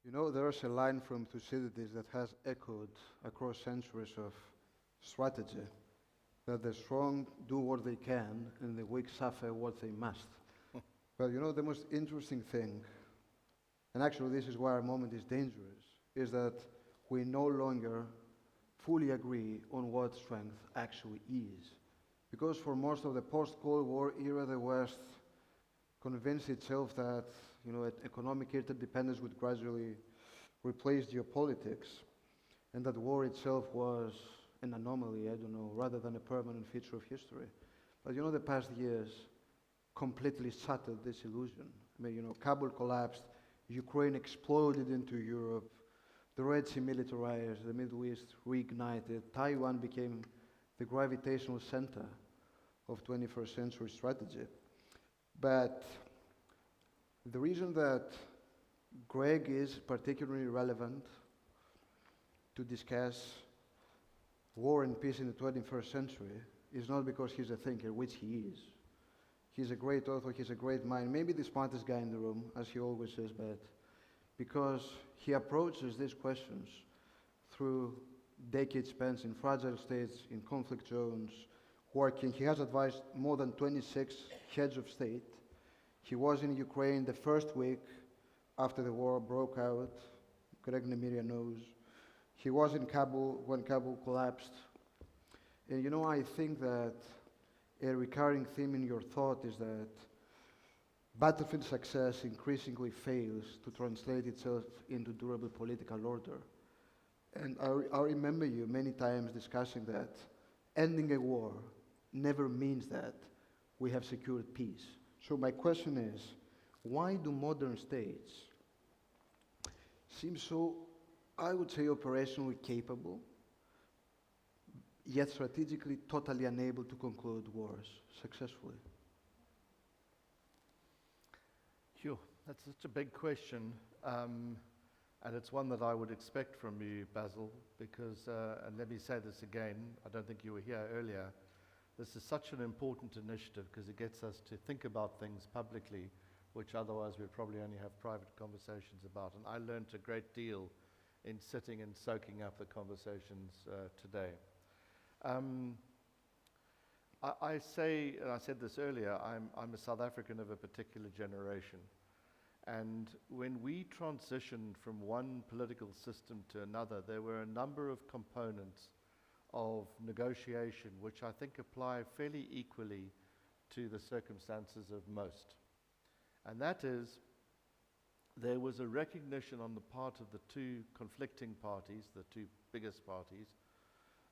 You know, there's a line from Thucydides that has echoed across centuries of strategy, that the strong do what they can and the weak suffer what they must. But you know, the most interesting thing, and actually this is why our moment is dangerous, is that we no longer fully agree on what strength actually is. Because for most of the post-Cold War era, the West convinced itself that economic interdependence would gradually replace geopolitics, and that war itself was an anomaly, I don't know, rather than a permanent feature of history. But the past years completely shattered this illusion. I mean, Kabul collapsed, Ukraine exploded into Europe, the Red Sea militarized, the Middle East reignited, Taiwan became the gravitational center of 21st century strategy. But the reason that Greg is particularly relevant to discuss war and peace in the 21st century is not because he's a thinker, which he is. He's a great author, he's a great mind, maybe the smartest guy in the room, as he always says, but because he approaches these questions through decades spent in fragile states, in conflict zones, working. He has advised more than 26 heads of state. He was in Ukraine the first week after the war broke out. Greg Nemiria knows. He was in Kabul when Kabul collapsed. And I think that a recurring theme in your thought is that battlefield success increasingly fails to translate itself into durable political order. And I remember you many times discussing that ending a war never means that we have secured peace. So my question is, why do modern states seem so, I would say, operationally capable, yet strategically totally unable to conclude wars successfully? Sure, that's such a big question, and it's one that I would expect from you, Basil, because, and let me say this again, I don't think you were here earlier, this is such an important initiative because it gets us to think about things publicly, which otherwise we'd probably only have private conversations about. And I learned a great deal in sitting and soaking up the conversations today. I say, and I said this earlier, I'm a South African of a particular generation. And when we transitioned from one political system to another, there were a number of components of negotiation which I think apply fairly equally to the circumstances of most. And that is, there was a recognition on the part of the two conflicting parties, the two biggest parties,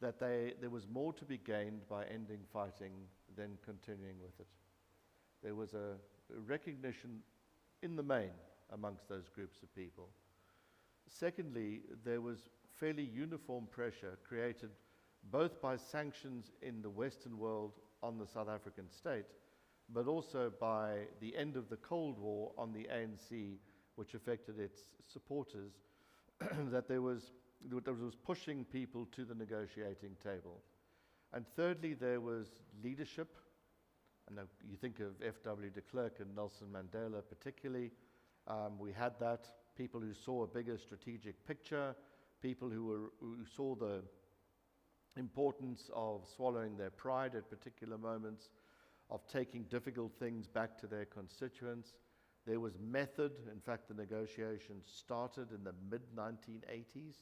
that there was more to be gained by ending fighting than continuing with it. There was a recognition in the main amongst those groups of people. Secondly, there was fairly uniform pressure created both by sanctions in the Western world on the South African state, but also by the end of the Cold War on the ANC, which affected its supporters, that there was pushing people to the negotiating table. And thirdly, there was leadership. And you think of F.W. de Klerk and Nelson Mandela particularly. We had that, people who saw a bigger strategic picture, people who saw the importance of swallowing their pride at particular moments, of taking difficult things back to their constituents. There was method. In fact, the negotiations started in the mid-1980s.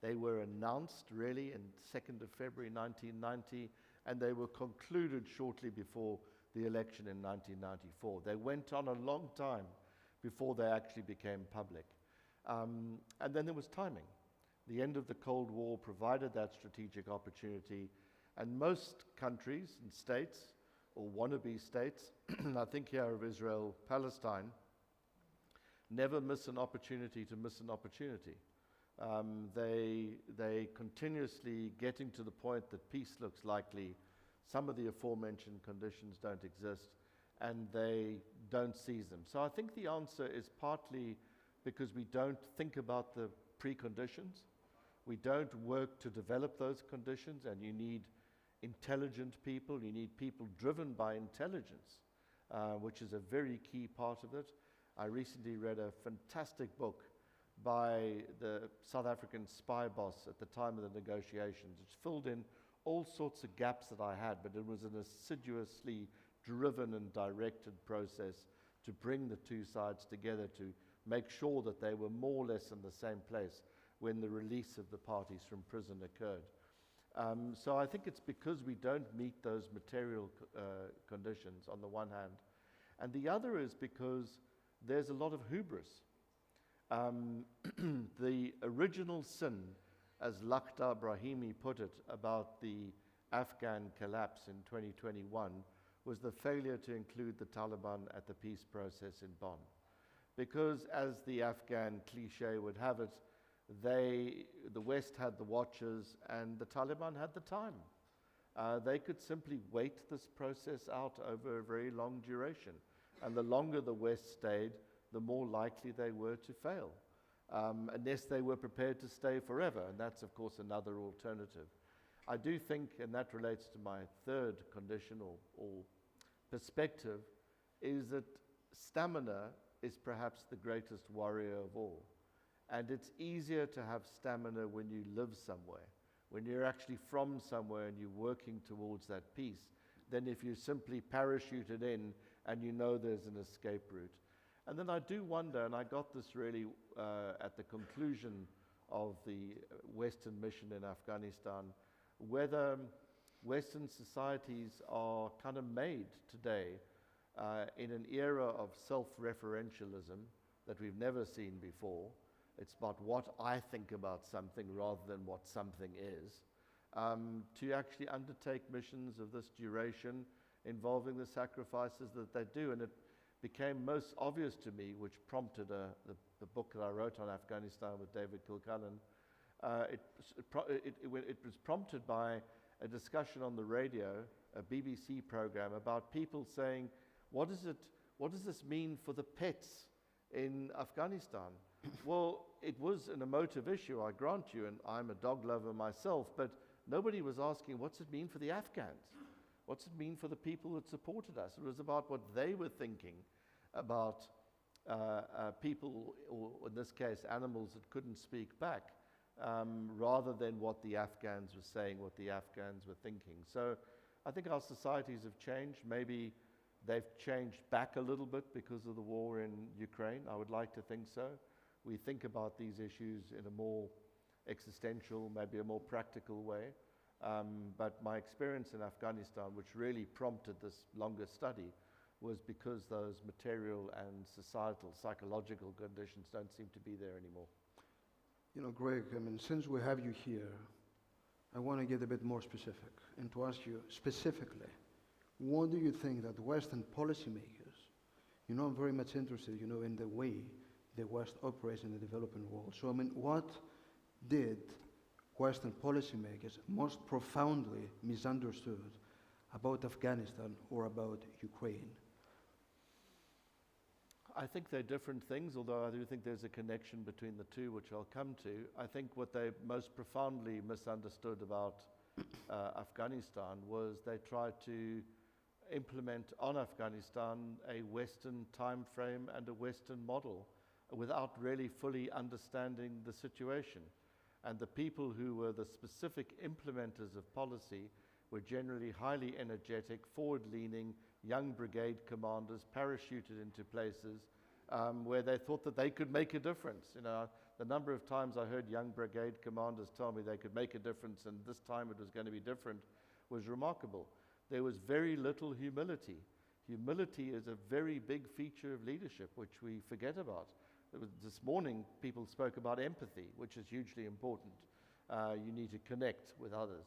They were announced really in 2nd of February 1990, and they were concluded shortly before the election in 1994. They went on a long time before they actually became public. And then there was timing. The end of the Cold War provided that strategic opportunity, and most countries and states, or wannabe states, I think here of Israel, Palestine, never miss an opportunity to miss an opportunity. They continuously getting to the point that peace looks likely, some of the aforementioned conditions don't exist, and they don't seize them. So I think the answer is partly because we don't think about the preconditions. We don't work to develop those conditions, and you need intelligent people, you need people driven by intelligence, which is a very key part of it. I recently read a fantastic book by the South African spy boss at the time of the negotiations. It filled in all sorts of gaps that I had, but it was an assiduously driven and directed process to bring the two sides together to make sure that they were more or less in the same place when the release of the parties from prison occurred. So I think it's because we don't meet those material conditions on the one hand, and the other is because there's a lot of hubris. The original sin, as Lakhdar Brahimi put it, about the Afghan collapse in 2021 was the failure to include the Taliban at the peace process in Bonn. Because as the Afghan cliche would have it, the West had the watches and the Taliban had the time. They could simply wait this process out over a very long duration. And the longer the West stayed, the more likely they were to fail, unless they were prepared to stay forever. And that's, of course, another alternative. I do think, and that relates to my third condition or perspective, is that stamina is perhaps the greatest warrior of all. And it's easier to have stamina when you live somewhere, when you're actually from somewhere and you're working towards that peace, than if you simply parachuted in and you know there's an escape route. And then I do wonder, and I got this really at the conclusion of the Western mission in Afghanistan, whether Western societies are kind of made today in an era of self-referentialism that we've never seen before. It's about what I think about something rather than what something is, to actually undertake missions of this duration involving the sacrifices that they do. And it became most obvious to me, which prompted the book that I wrote on Afghanistan with David Kilcullen. It was prompted by a discussion on the radio, a BBC program, about people saying, what does this mean for the pets in Afghanistan? Well, it was an emotive issue, I grant you, and I'm a dog lover myself, but nobody was asking, what's it mean for the Afghans? What's it mean for the people that supported us? It was about what they were thinking about people, or in this case, animals that couldn't speak back, rather than what the Afghans were saying, what the Afghans were thinking. So I think our societies have changed. Maybe they've changed back a little bit because of the war in Ukraine. I would like to think so. We think about these issues in a more existential, maybe a more practical way. But my experience in Afghanistan, which really prompted this longer study, was because those material and societal, psychological conditions don't seem to be there anymore. You know, Greg, I mean, since we have you here, I want to get a bit more specific and to ask you specifically, what do you think that Western policymakers, you know, I'm very much interested, you know, in the way the West operates in the developing world. So, I mean, what did Western policymakers most profoundly misunderstood about Afghanistan or about Ukraine? I think they're different things, although I do think there's a connection between the two, which I'll come to. I think what they most profoundly misunderstood about Afghanistan was they tried to implement on Afghanistan a Western time frame and a Western model without really fully understanding the situation. And the people who were the specific implementers of policy were generally highly energetic, forward-leaning, young brigade commanders parachuted into places where they thought that they could make a difference. You know, the number of times I heard young brigade commanders tell me they could make a difference and this time it was going to be different was remarkable. There was very little humility. Humility is a very big feature of leadership, which we forget about. This morning, people spoke about empathy, which is hugely important. You need to connect with others.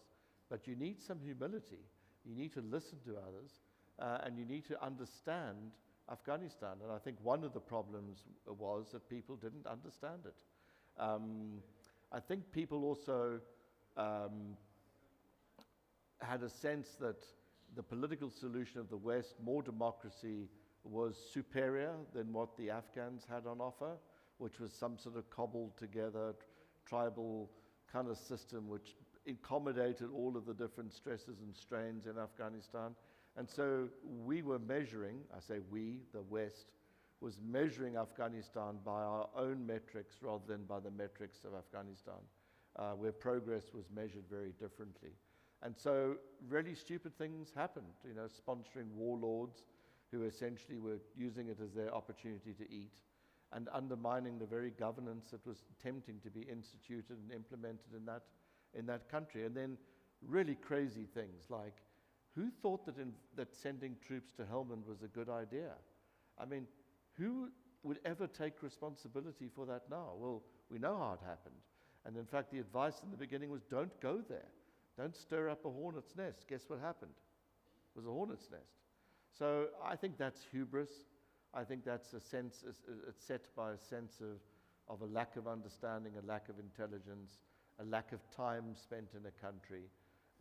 But you need some humility. You need to listen to others, and you need to understand Afghanistan. And I think one of the problems was that people didn't understand it. I think people also had a sense that the political solution of the West, more democracy, was superior than what the Afghans had on offer, which was some sort of cobbled together tribal kind of system which accommodated all of the different stresses and strains in Afghanistan. And so we were measuring, I say we, the West, was measuring Afghanistan by our own metrics rather than by the metrics of Afghanistan, where progress was measured very differently. And so really stupid things happened, sponsoring warlords who essentially were using it as their opportunity to eat and undermining the very governance that was attempting to be instituted and implemented in that country. And then really crazy things like, who thought that sending troops to Helmand was a good idea? I mean, who would ever take responsibility for that now? Well, we know how it happened. And in fact, the advice in the beginning was, don't go there. Don't stir up a hornet's nest. Guess what happened? It was a hornet's nest. So I think that's hubris. I think that's it's set by a sense of a lack of understanding, a lack of intelligence, a lack of time spent in a country,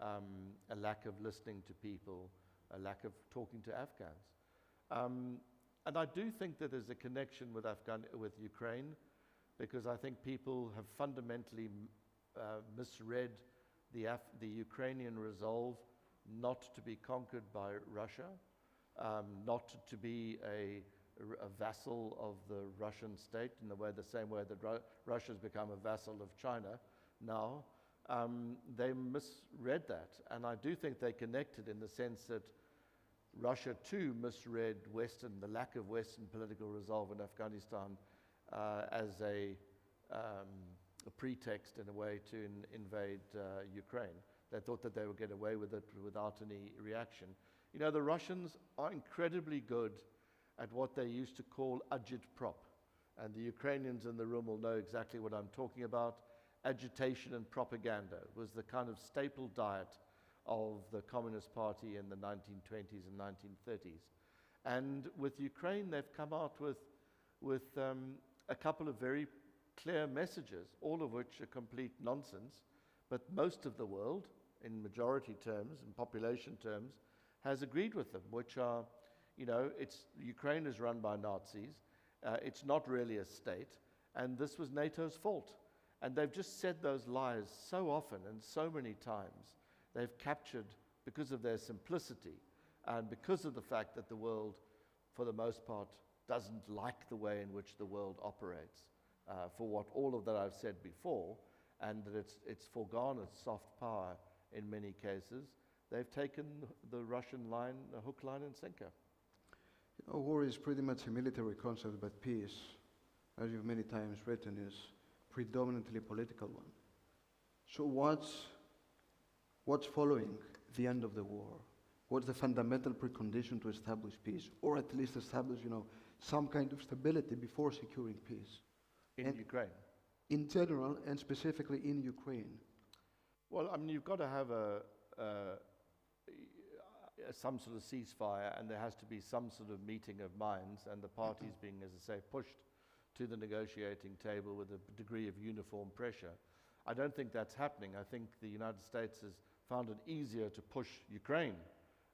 a lack of listening to people, a lack of talking to Afghans. And I do think that there's a connection with Ukraine, because I think people have fundamentally misread the Ukrainian resolve not to be conquered by Russia, not to be a vassal of the Russian state in the same way that Russia's become a vassal of China now. They misread that, and I do think they connected in the sense that Russia too misread the lack of Western political resolve in Afghanistan as a pretext in a way to invade Ukraine. They thought that they would get away with it without any reaction. The Russians are incredibly good at what they used to call agitprop, and the Ukrainians in the room will know exactly what I'm talking about. Agitation and propaganda was the kind of staple diet of the Communist Party in the 1920s and 1930s. And with Ukraine, they've come out with a couple of very clear messages, all of which are complete nonsense, but most of the world, in majority terms, in population terms, has agreed with them, which are, Ukraine is run by Nazis, it's not really a state, and this was NATO's fault. And they've just said those lies so often and so many times. They've captured, because of their simplicity and because of the fact that the world, for the most part, doesn't like the way in which the world operates, for what all of that I've said before, and that it's foregone its soft power in many cases. They've taken the Russian line, hook, line, and sinker. War is pretty much a military concept, but peace, as you've many times written, is predominantly a political one. So what's following the end of the war? What's the fundamental precondition to establish peace, or at least establish, some kind of stability before securing peace? In Ukraine? In general, and specifically in Ukraine. Well, you've got to have some sort of ceasefire, and there has to be some sort of meeting of minds, and the parties being, as I say, pushed to the negotiating table with a degree of uniform pressure. I don't think that's happening. I think the United States has found it easier to push Ukraine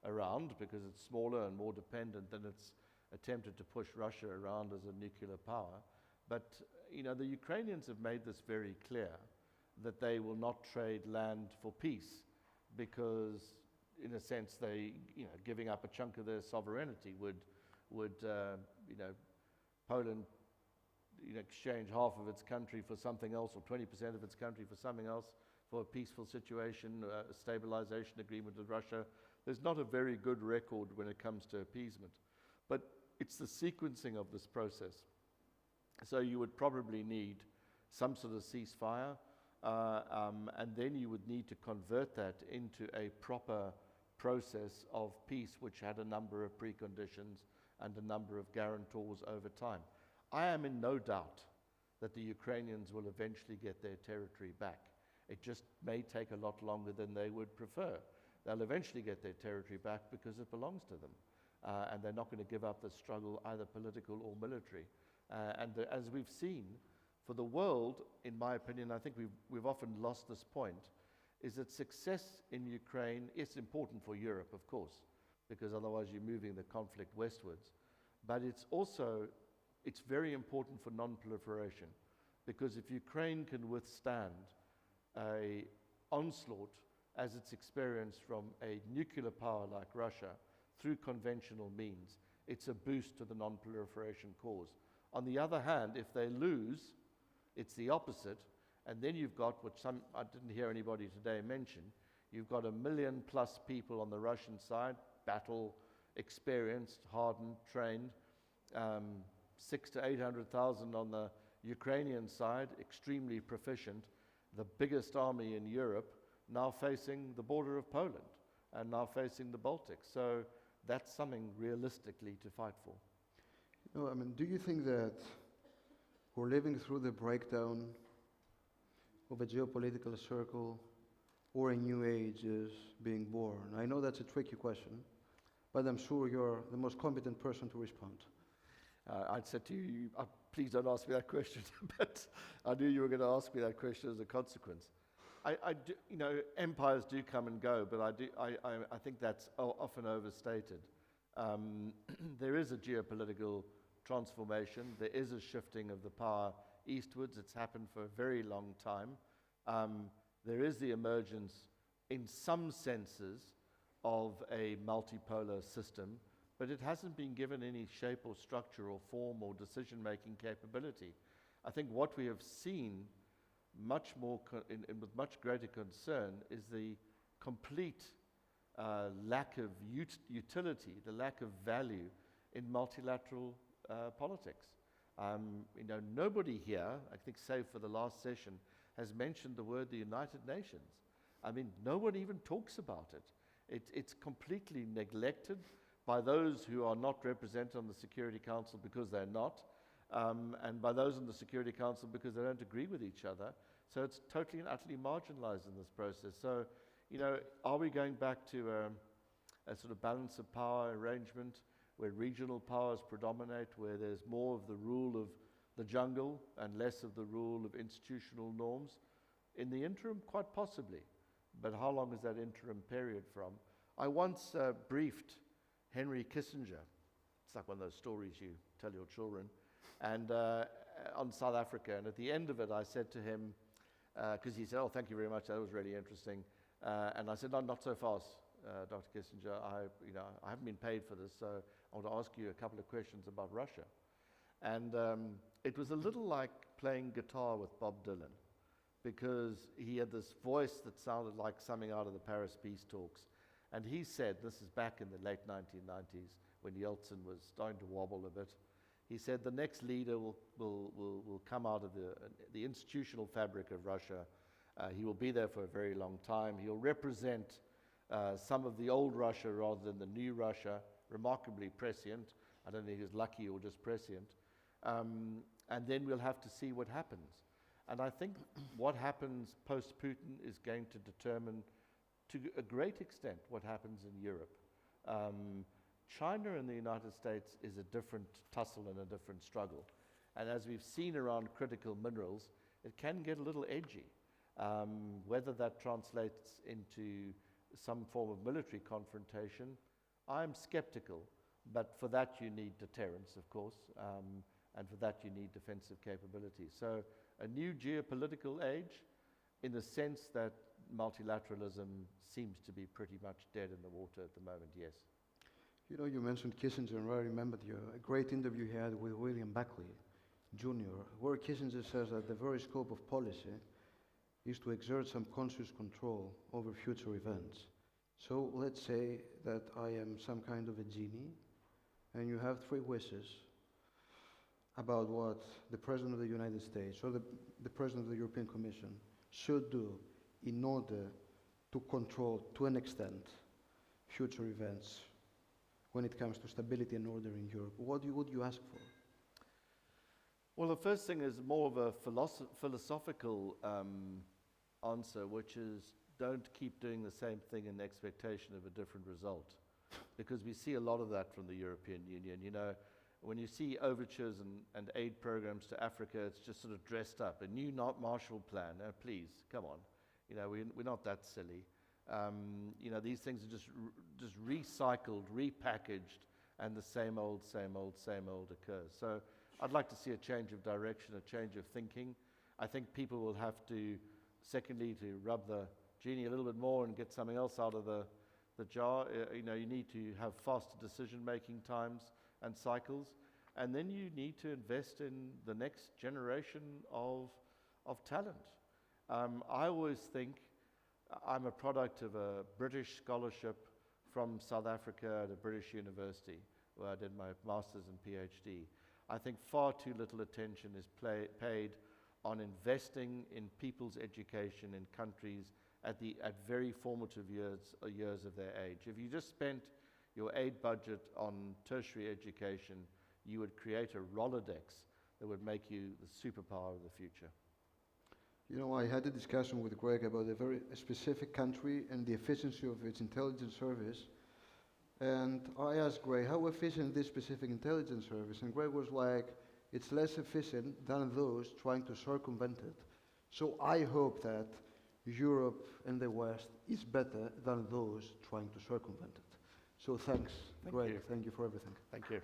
around because it's smaller and more dependent than it's attempted to push Russia around as a nuclear power. But, the Ukrainians have made this very clear, that they will not trade land for peace because, in a sense, giving up a chunk of their sovereignty would Poland exchange half of its country for something else, or 20% of its country for something else, for a peaceful situation, a stabilization agreement with Russia. There's not a very good record when it comes to appeasement. But it's the sequencing of this process. So you would probably need some sort of ceasefire, and then you would need to convert that into a proper process of peace, which had a number of preconditions and a number of guarantors over time. I am in no doubt that the Ukrainians will eventually get their territory back. It just may take a lot longer than they would prefer. They'll eventually get their territory back because it belongs to them. And they're not going to give up the struggle, either political or military. As we've seen, for the world, in my opinion, I think we've often lost this point, is that success in Ukraine is important for Europe, of course, because otherwise you're moving the conflict westwards. But it's very important for non-proliferation, because if Ukraine can withstand an onslaught as it's experienced from a nuclear power like Russia through conventional means, it's a boost to the non-proliferation cause. On the other hand, if they lose, it's the opposite, and then you've got what I didn't hear anybody today mention, you've got 1 million plus people on the Russian side, battle experienced, hardened, trained, 600,000 to 800,000 on the Ukrainian side, extremely proficient, the biggest army in Europe, now facing the border of Poland and now facing the Baltics. So that's something realistically to fight for. You know, I mean, do you think that we're living through the breakdown of a geopolitical circle or a new age is being born? I know that's a tricky question, but I'm sure you're the most competent person to respond. I'd said to you, please don't ask me that question, but I knew you were going to ask me that question as a consequence. I do, you know, empires do come and go, but I think that's often overstated. There is a geopolitical transformation. There is a shifting of the power eastwards. It's happened for a very long time. There is the emergence, in some senses, of a multipolar system, but it hasn't been given any shape or structure or form or decision-making capability. I think what we have seen much more with much greater concern is the complete lack of utility, the lack of value in multilateral politics. You know, nobody here, I think save for the last session, has mentioned the word the United Nations. I mean, no one even talks about it. It's completely neglected by those who are not represented on the Security Council because they're not, and by those on the Security Council because they don't agree with each other. So it's totally and utterly marginalized in this process. So, you know, are we going back to a sort of balance of power arrangement where regional powers predominate, where there's more of the rule of the jungle and less of the rule of institutional norms? In the interim, quite possibly. But how long is that interim period from? I once briefed Henry Kissinger. It's like one of those stories you tell your children. And on South Africa. And at the end of it, I said to him, because he said, oh, thank you very much, that was really interesting. And I said, no, not so fast, Dr. Kissinger. I haven't been paid for this, so I want to ask you a couple of questions about Russia. And it was a little like playing guitar with Bob Dylan, because he had this voice that sounded like something out of the Paris peace talks. And he said, this is back in the late 1990s, when Yeltsin was starting to wobble a bit, he said the next leader will come out of the institutional fabric of Russia. He will be there for a very long time. He'll represent some of the old Russia rather than the new Russia, remarkably prescient. I don't think he's lucky or just prescient. And then we'll have to see what happens. And I think what happens post-Putin is going to determine, to a great extent, what happens in Europe. China and the United States is a different tussle and a different struggle. And as we've seen around critical minerals, it can get a little edgy. Whether that translates into some form of military confrontation, I'm skeptical. But for that you need deterrence, of course, and for that you need defensive capability. So a new geopolitical age, in the sense that multilateralism seems to be pretty much dead in the water at the moment, yes. You know, you mentioned Kissinger, and I remembered a great interview he had with William Buckley, Jr., where Kissinger says that the very scope of policy is to exert some conscious control over future events. So let's say that I am some kind of a genie, and you have 3 wishes about what the President of the United States or the President of the European Commission should do in order to control, to an extent, future events when it comes to stability and order in Europe. What would you ask for? Well, the first thing is more of a philosophical answer, which is don't keep doing the same thing in expectation of a different result. Because we see a lot of that from the European Union. You know, when you see overtures and aid programs to Africa, it's just sort of dressed up. A new Marshall Plan, please, come on. You know, we're not that silly. You know, these things are just recycled, repackaged, and the same old occurs. So I'd like to see a change of direction, a change of thinking. I think people will have to, secondly, to rub the genie a little bit more and get something else out of the jar. You know, you need to have faster decision-making times and cycles. And then you need to invest in the next generation of talent. I always think I'm a product of a British scholarship from South Africa at a British university, where I did my master's and PhD. I think far too little attention is paid on investing in people's education in countries at very formative years of their age. If you just spent your aid budget on tertiary education, you would create a Rolodex that would make you the superpower of the future. You know, I had a discussion with Greg about a very specific country and the efficiency of its intelligence service. And I asked Greg, how efficient is this specific intelligence service? And Greg was like, it's less efficient than those trying to circumvent it. So I hope that Europe and the West is better than those trying to circumvent it. So thanks, Greg. Thank you for everything. Thank you.